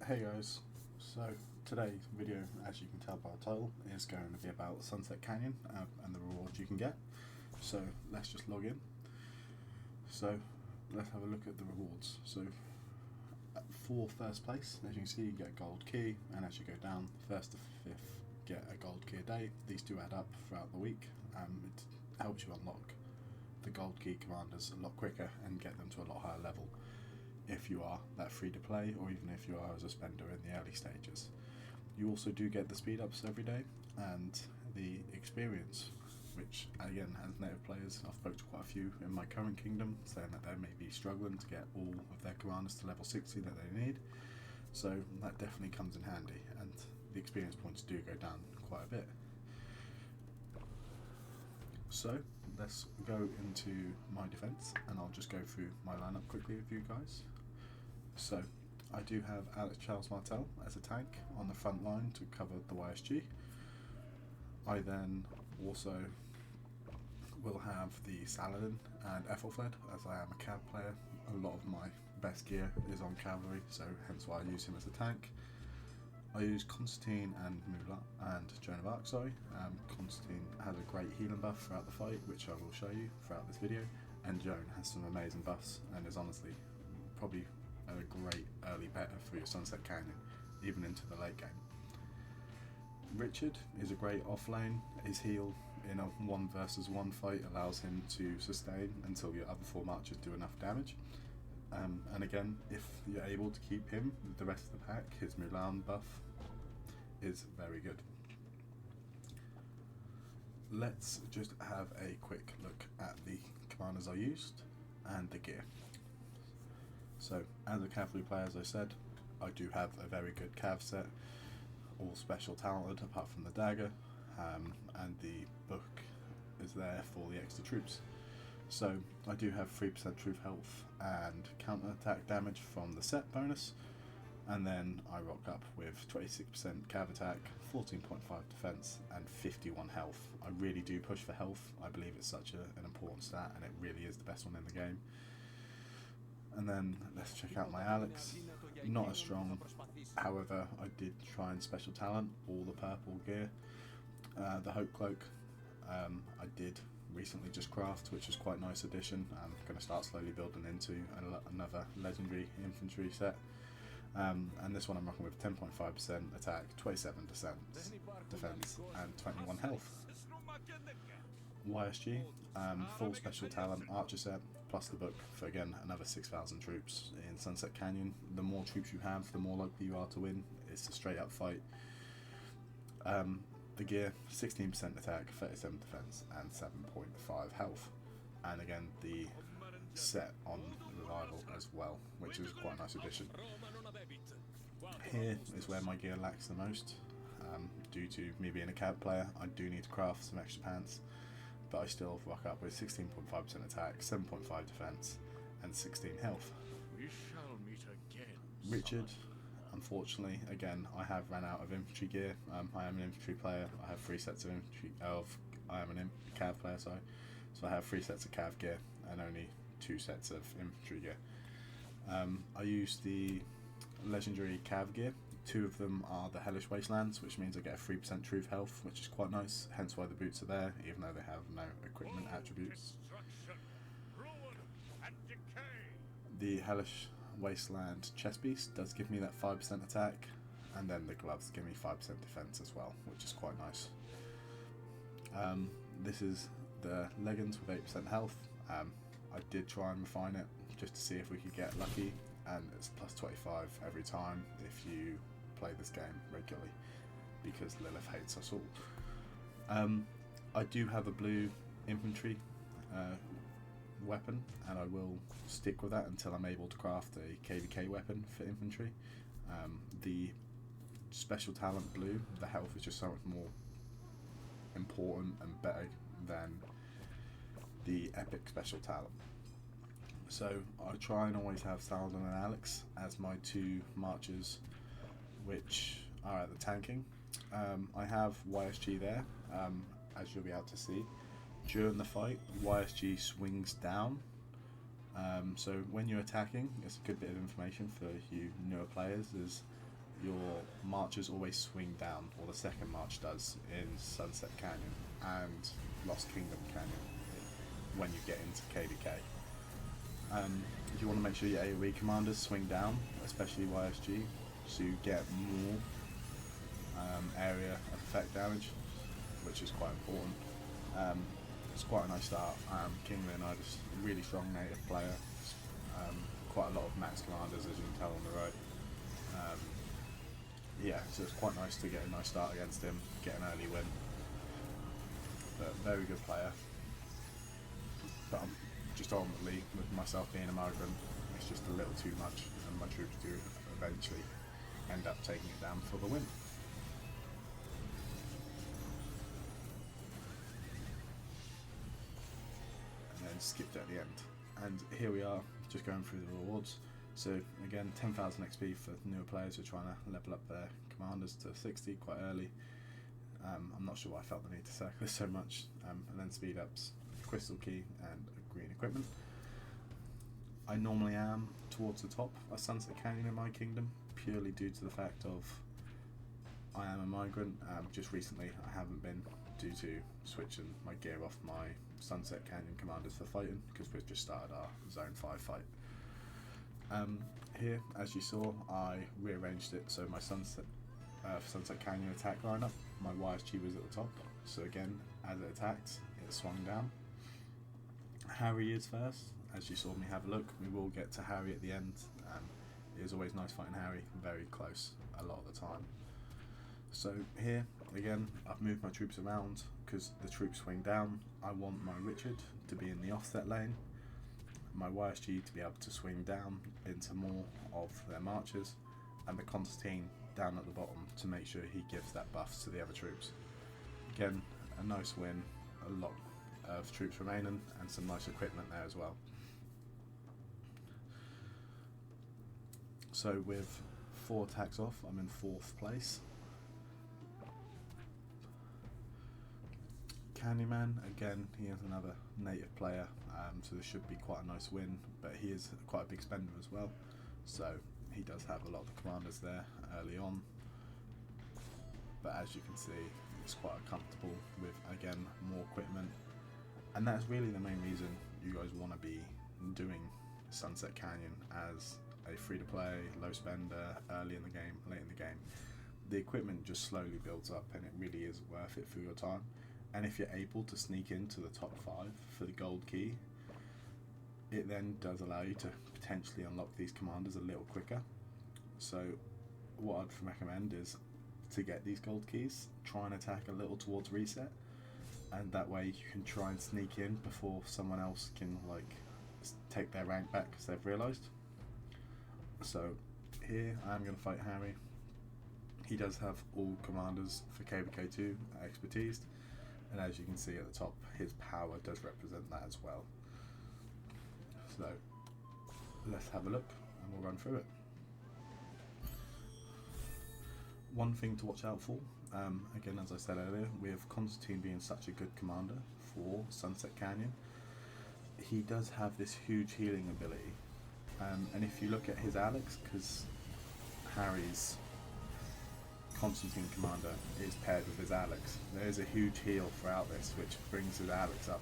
Hey guys, so today's video, as you can tell by the title, is going to be about Sunset Canyon and the rewards you can get. So let's just log in. So let's have a look at the rewards. So for first place, as you can see, you get a gold key, and as you go down, first to fifth get a gold key a day. These two add up throughout the week. It helps you unlock the gold key commanders a lot quicker and get them to a lot higher level if you are that free to play, or even if you are as a spender in the early stages. You also do get the speed ups every day and the experience, which again, as native players, I've spoke to quite a few in my current kingdom saying that they may be struggling to get all of their commanders to level 60 that they need. So that definitely comes in handy, and the experience points do go down quite a bit. So let's go into my defense, and I'll just go through my lineup quickly with you guys. So I do have Alex Charles Martel as a tank on the front line to cover the YSG. I then also will have the Saladin and Ethelfled, as I am a cav player. A lot of my best gear is on cavalry, so hence why I use him as a tank. I use Constantine and Mulan and Joan of Arc, Constantine has a great healing buff throughout the fight, which I will show you throughout this video, and Joan has some amazing buffs and is honestly probably a great early better for your Sunset Canyon, even into the late game. Richard is a great off lane. His heal in a 1 versus 1 fight allows him to sustain until your other 4 marchers do enough damage. And again, if you're able to keep him with the rest of the pack, his Mulan buff is very good. Let's just have a quick look at the commanders I used and the gear. So as a cavalry player, as I said, I do have a very good cav set, all special talented apart from the dagger, and the book is there for the extra troops. So I do have 3% truth health and counter attack damage from the set bonus, and then I rock up with 26% cav attack, 14.5 defense and 51 health. I really do push for health. I believe it's such an important stat, and it really is the best one in the game. And then let's check out my Alex. Not as strong, however I did try and special talent all the purple gear. The Hope Cloak I did recently just craft, which is quite a nice addition. I'm going to start slowly building into another legendary infantry set. And this one I'm rocking with 10.5% attack, 27% defense and 21 health. YSG, full special talent archer set, plus the book for again another 6,000 troops in Sunset Canyon. The more troops you have, the more likely you are to win. It's a straight up fight. The gear, 16% attack, 37 defense and 7.5 health. And again the set on revival as well, which is quite a nice addition. Here is where my gear lacks the most. Due to me being a cav player, I do need to craft some extra pants, but I still rock up with 16.5% attack, 7.5 defense and 16 health. We shall meet again. Richard, unfortunately, again, I have ran out of infantry gear. I am an infantry player. I have 3 sets of infantry. I am a cav player, sorry. So I have 3 sets of cav gear and only 2 sets of infantry gear. I use the legendary cav gear. 2 of them are the Hellish Wastelands, which means I get a 3% truth health, which is quite nice, hence why the boots are there, even though they have no equipment attributes. The Hellish Wasteland chest piece does give me that 5% attack, and then the gloves give me 5% defense as well, which is quite nice. This is the leggings with 8% health. I did try and refine it just to see if we could get lucky, and it's plus 25 every time if you play this game regularly, because Lilith hates us all. I do have a blue infantry weapon, and I will stick with that until I'm able to craft a KVK weapon for infantry. The special talent blue, the health is just so much more important and better than the epic special talent. So I try and always have Saladin and Alex as my 2 marchers, which are at the tanking. I have YSG there, as you'll be able to see. During the fight, YSG swings down. So when you're attacking, it's a good bit of information for you newer players, is your marchers always swing down, or the second march does, in Sunset Canyon and Lost Kingdom Canyon when you get into KVK. You want to make sure your AoE commanders swing down, especially YSG, so you get more area of effect damage, which is quite important. It's quite a nice start. Kinglin are just a really strong native player. Quite a lot of max commanders, as you can tell on the road. Yeah, so it's quite nice to get a nice start against him, get an early win. But very good player. But just ultimately, with myself being a migrant, it's just a little too much, and my troops do eventually end up taking it down for the win. And then skipped at the end. And here we are, just going through the rewards. So again, 10,000 XP for newer players who are trying to level up their commanders to 60 quite early. I'm not sure why I felt the need to circle this so much. And then speed ups, crystal key and a green equipment. I normally am towards the top of Sunset Canyon in my kingdom, purely due to the fact of I am a migrant. Just recently I haven't been, due to switching my gear off my Sunset Canyon commanders for fighting, because we've just started our Zone 5 fight. Here, as you saw, I rearranged it so my Sunset Canyon attack lineup, my YSG was at the top, so again, as it attacked, it swung down. Harry is first. As you saw me have a look, we will get to Harry at the end. It is always nice fighting Harry, very close a lot of the time. So here, again, I've moved my troops around because the troops swing down. I want my Richard to be in the offset lane, my YSG to be able to swing down into more of their marches, and the Constantine down at the bottom to make sure he gives that buffs to the other troops. Again, a nice win, a lot of troops remaining, and some nice equipment there as well. So with 4 attacks off, I'm in 4th place. Candyman, again, he is another native player, so this should be quite a nice win, but he is quite a big spender as well, so he does have a lot of the commanders there early on, but as you can see, it's quite comfortable with, again, more equipment, and that's really the main reason you guys want to be doing Sunset Canyon as a free-to-play, low spender, early in the game, late in the game. The equipment just slowly builds up, and it really is worth it for your time. And if you're able to sneak into the top 5 for the gold key, it then does allow you to potentially unlock these commanders a little quicker. So what I'd recommend is to get these gold keys, try and attack a little towards reset, and that way you can try and sneak in before someone else can take their rank back because they've realised. So here I am going to fight Harry. He does have all commanders for KVK2 expertise, and as you can see at the top, his power does represent that as well. So let's have a look and we'll run through it. One thing to watch out for, again, as I said earlier, with Constantine being such a good commander for Sunset Canyon, he does have this huge healing ability, and if you look at his Alex, because Harry's Constantine commander is paired with his Alex, there is a huge heal throughout this which brings his Alex up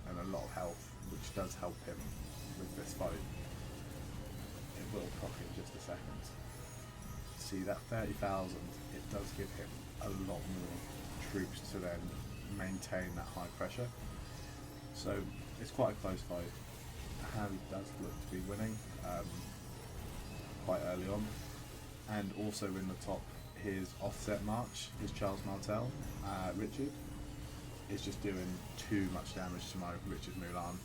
and a lot of health, which does help him with this fight. It will proc in just a second. See that 30,000, it does give him a lot more troops to then maintain that high pressure. So it's quite a close fight. Harry does look to be winning quite early on, and also in the top, his offset march, his Charles Martel, Richard, is just doing too much damage to my Richard Mulan.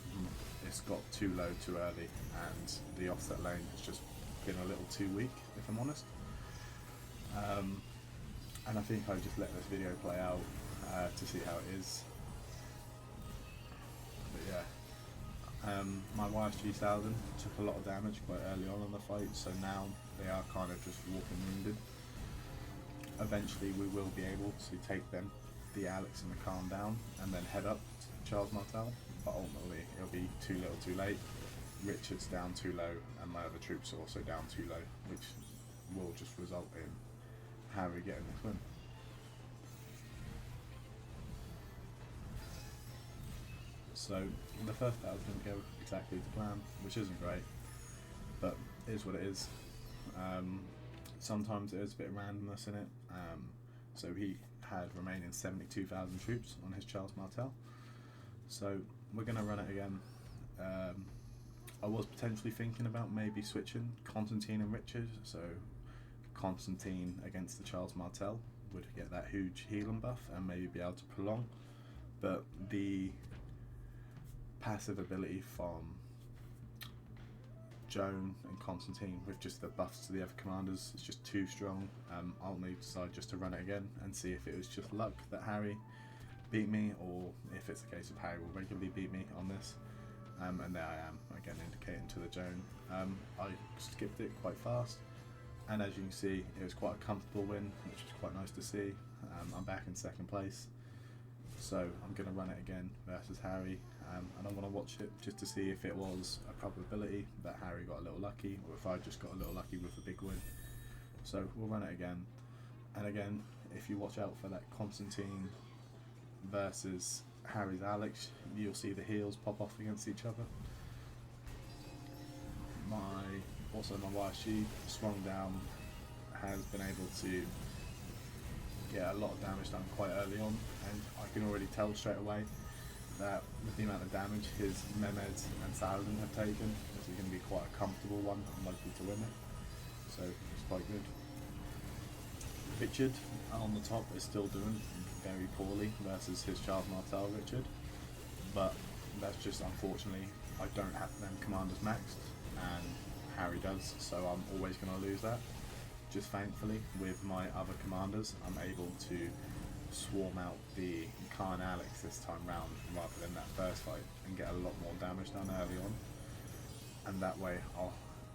It's got too low too early, and the offset lane has just been a little too weak, if I'm honest. And I think I just let this video play out to see how it is. But yeah, my YSG 1000 took a lot of damage quite early on in the fight, so now they are kind of just walking wounded. Eventually we will be able to take them, the Alex and the Calm down, and then head up to Charles Martel, but ultimately it'll be too little too late. Richard's down too low, and my other troops are also down too low, which will just result in Harry getting this win. So the first battle didn't go exactly to plan, which isn't great, but it is what it is. Sometimes there's a bit of randomness in it. So he had remaining 72,000 troops on his Charles Martel. So we're going to run it again. I was potentially thinking about maybe switching Constantine and Richard. So Constantine against the Charles Martel would get that huge healing buff and maybe be able to prolong. But the passive ability from Joan and Constantine with just the buffs to the other commanders is just too strong. I'll decide just to run it again and see if it was just luck that Harry beat me, or if it's a case of Harry will regularly beat me on this. And there I am, again indicating to the Joan. I skipped it quite fast, and as you can see, it was quite a comfortable win, which was quite nice to see. I'm back in second place, so I'm going to run it again versus Harry, and I want to watch it just to see if it was a probability that Harry got a little lucky, or if I just got a little lucky with a big win. So we'll run it again, and again, if you watch out for that Constantine versus Harry's Alex, you'll see the heals pop off against each other. My YSG swung down has been able to get a lot of damage done quite early on, and I can already tell straight away that with the amount of damage his Mehmed and Saladin have taken, this is going to be quite a comfortable one and likely to win it, so it's quite good. Richard on the top is still doing very poorly versus his Charles Martel Richard, but that's just unfortunately I don't have them commanders maxed and Harry does, so I'm always going to lose that. Just thankfully with my other commanders I'm able to swarm out the Khan Alex this time round rather than that first fight and get a lot more damage done early on, and that way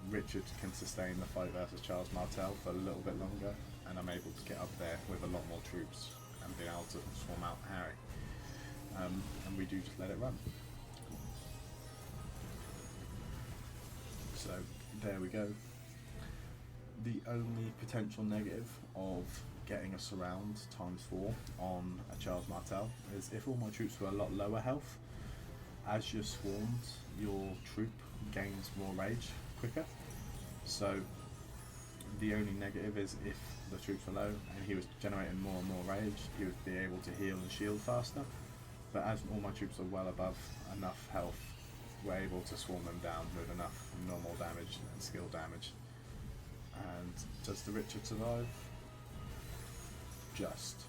Richard can sustain the fight versus Charles Martel for a little bit longer, and I'm able to get up there with a lot more troops and be able to swarm out Harry. And we do just let it run. So there we go. The only potential negative of getting a surround ×4 on a Charles Martel is if all my troops were a lot lower health, as you're swarmed, your troop gains more rage quicker. So the only negative is if the troops were low and he was generating more and more rage, he would be able to heal and shield faster. But as all my troops are well above enough health, we're able to swarm them down with enough normal damage and skill damage. And does the Richard survive? Just.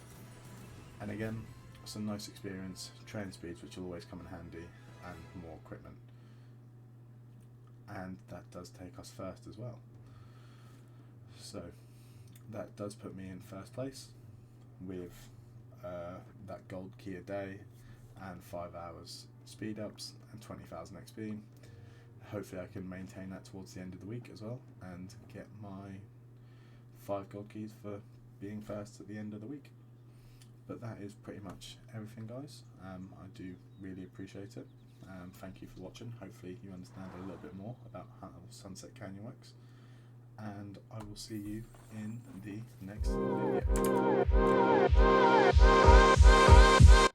And again, some nice experience, train speeds which will always come in handy, and more equipment. And that does take us first as well. So that does put me in first place with that gold key a day and 5 hours speed ups and 20,000 XP. Hopefully I can maintain that towards the end of the week as well and get my 5 gold keys for being first at the end of the week. But that is pretty much everything, guys. I do really appreciate it. Thank you for watching. Hopefully you understand a little bit more about how Sunset Canyon works, and I will see you in the next video.